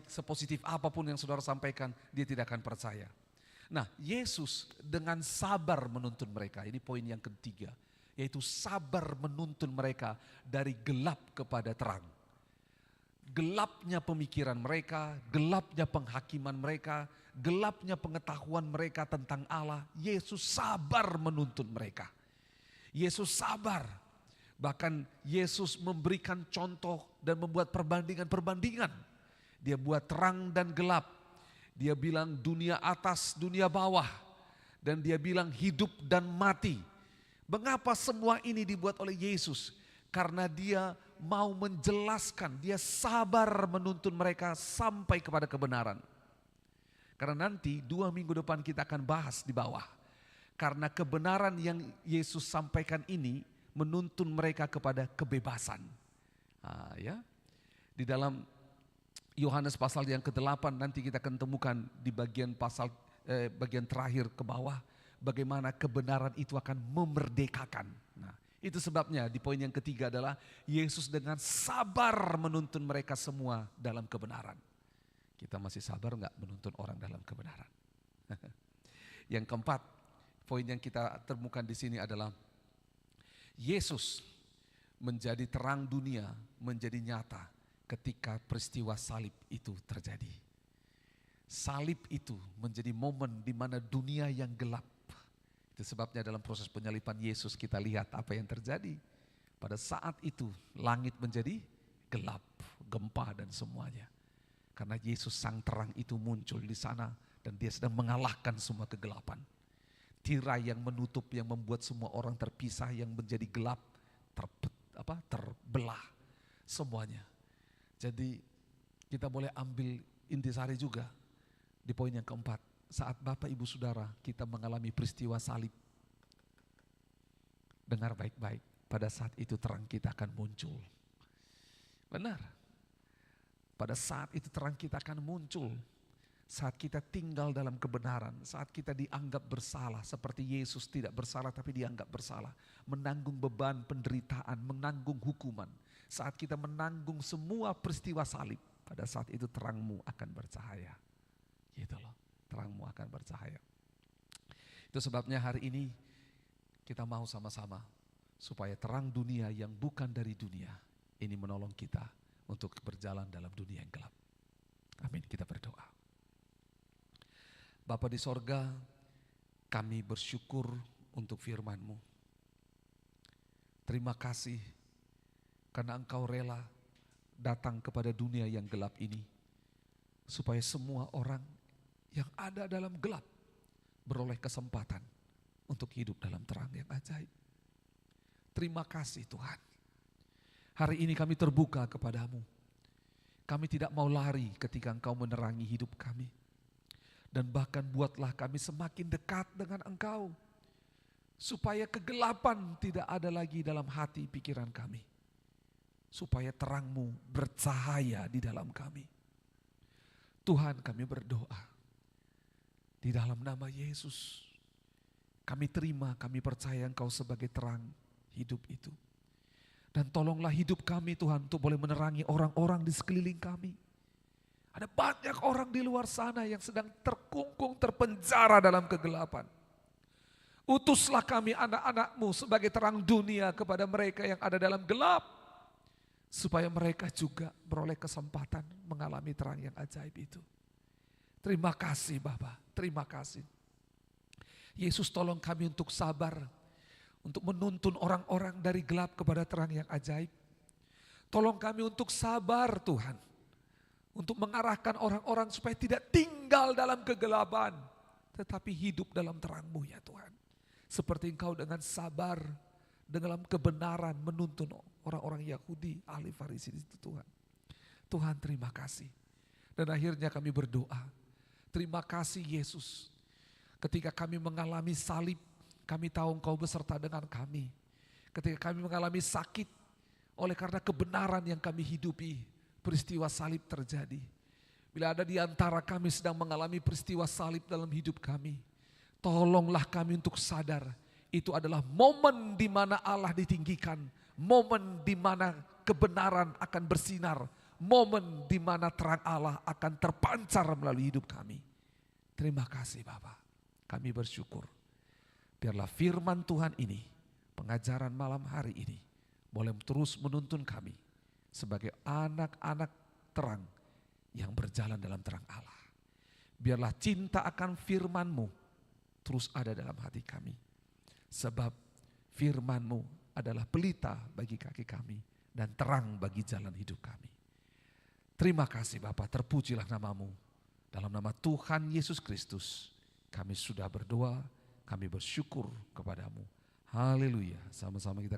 Sepositif apapun yang saudara sampaikan, dia tidak akan percaya. Nah, Yesus dengan sabar menuntun mereka. Ini poin yang ketiga, yaitu sabar menuntun mereka dari gelap kepada terang. Gelapnya pemikiran mereka, gelapnya penghakiman mereka, gelapnya pengetahuan mereka tentang Allah. Yesus sabar menuntun mereka. Yesus sabar. Bahkan Yesus memberikan contoh dan membuat perbandingan-perbandingan. Dia buat terang dan gelap. Dia bilang dunia atas, dunia bawah. Dan dia bilang hidup dan mati. Mengapa semua ini dibuat oleh Yesus? Karena dia mau menjelaskan, dia sabar menuntun mereka sampai kepada kebenaran. Karena nanti 2 minggu depan kita akan bahas di bawah. Karena kebenaran yang Yesus sampaikan ini menuntun mereka kepada kebebasan. Di dalam Yohanes pasal yang ke-8 nanti kita akan temukan di bagian bagian terakhir ke bawah bagaimana kebenaran itu akan memerdekakan. Nah, itu sebabnya di poin yang ketiga adalah Yesus dengan sabar menuntun mereka semua dalam kebenaran. Kita masih sabar enggak menuntun orang dalam kebenaran? Yang keempat, poin yang kita temukan di sini adalah Yesus menjadi terang dunia, menjadi nyata ketika peristiwa salib itu terjadi. Salib itu menjadi momen di mana dunia yang gelap. Itu sebabnya dalam proses penyaliban Yesus kita lihat apa yang terjadi. Pada saat itu langit menjadi gelap, gempa dan semuanya. Karena Yesus sang terang itu muncul di sana dan dia sedang mengalahkan semua kegelapan. Tirai yang menutup, yang membuat semua orang terpisah, yang menjadi gelap, terbelah semuanya. Jadi kita boleh ambil intisari juga di poin yang keempat. Saat Bapak Ibu Saudara kita mengalami peristiwa salib, dengar baik-baik, pada saat itu terang kita akan muncul. Benar, pada saat itu terang kita akan muncul. Saat kita tinggal dalam kebenaran, saat kita dianggap bersalah, seperti Yesus tidak bersalah tapi dianggap bersalah. Menanggung beban penderitaan, menanggung hukuman. Saat kita menanggung semua peristiwa salib, pada saat itu terangmu akan bercahaya. Gitu loh, terangmu akan bercahaya. Itu sebabnya hari ini kita mau sama-sama supaya terang dunia yang bukan dari dunia ini menolong kita untuk berjalan dalam dunia yang gelap. Amin, kita berdoa. Bapa di sorga, kami bersyukur untuk firman-Mu. Terima kasih karena Engkau rela datang kepada dunia yang gelap ini, supaya semua orang yang ada dalam gelap beroleh kesempatan untuk hidup dalam terang yang ajaib. Terima kasih Tuhan. Hari ini kami terbuka kepadamu. Kami tidak mau lari ketika Engkau menerangi hidup kami. Dan bahkan buatlah kami semakin dekat dengan Engkau, supaya kegelapan tidak ada lagi dalam hati pikiran kami, supaya terang-Mu bercahaya di dalam kami. Tuhan, kami berdoa di dalam nama Yesus, kami terima, kami percaya Engkau sebagai terang hidup itu. Dan tolonglah hidup kami Tuhan untuk boleh menerangi orang-orang di sekeliling kami. Ada banyak orang di luar sana yang sedang terkungkung, terpenjara dalam kegelapan. Utuslah kami anak-anak-Mu sebagai terang dunia kepada mereka yang ada dalam gelap, supaya mereka juga beroleh kesempatan mengalami terang yang ajaib itu. Terima kasih Bapa, terima kasih. Yesus, tolong kami untuk sabar, untuk menuntun orang-orang dari gelap kepada terang yang ajaib. Tolong kami untuk sabar Tuhan, untuk mengarahkan orang-orang supaya tidak tinggal dalam kegelapan, tetapi hidup dalam terang-Mu ya Tuhan. Seperti Engkau dengan sabar, dalam kebenaran menuntun orang-orang Yahudi, ahli Farisi itu Tuhan. Tuhan terima kasih. Dan akhirnya kami berdoa, terima kasih Yesus. Ketika kami mengalami salib, kami tahu Engkau beserta dengan kami. Ketika kami mengalami sakit, oleh karena kebenaran yang kami hidupi, peristiwa salib terjadi. Bila ada di antara kami sedang mengalami peristiwa salib dalam hidup kami, tolonglah kami untuk sadar, itu adalah momen di mana Allah ditinggikan, momen di mana kebenaran akan bersinar, momen di mana terang Allah akan terpancar melalui hidup kami. Terima kasih Bapa, kami bersyukur. Biarlah firman Tuhan ini, pengajaran malam hari ini, boleh terus menuntun kami sebagai anak-anak terang yang berjalan dalam terang Allah. Biarlah cinta akan firman-Mu terus ada dalam hati kami. Sebab firman-Mu adalah pelita bagi kaki kami dan terang bagi jalan hidup kami. Terima kasih Bapa, terpujilah nama-Mu. Dalam nama Tuhan Yesus Kristus kami sudah berdoa, kami bersyukur kepadamu. Haleluya. Sama-sama kita katakan.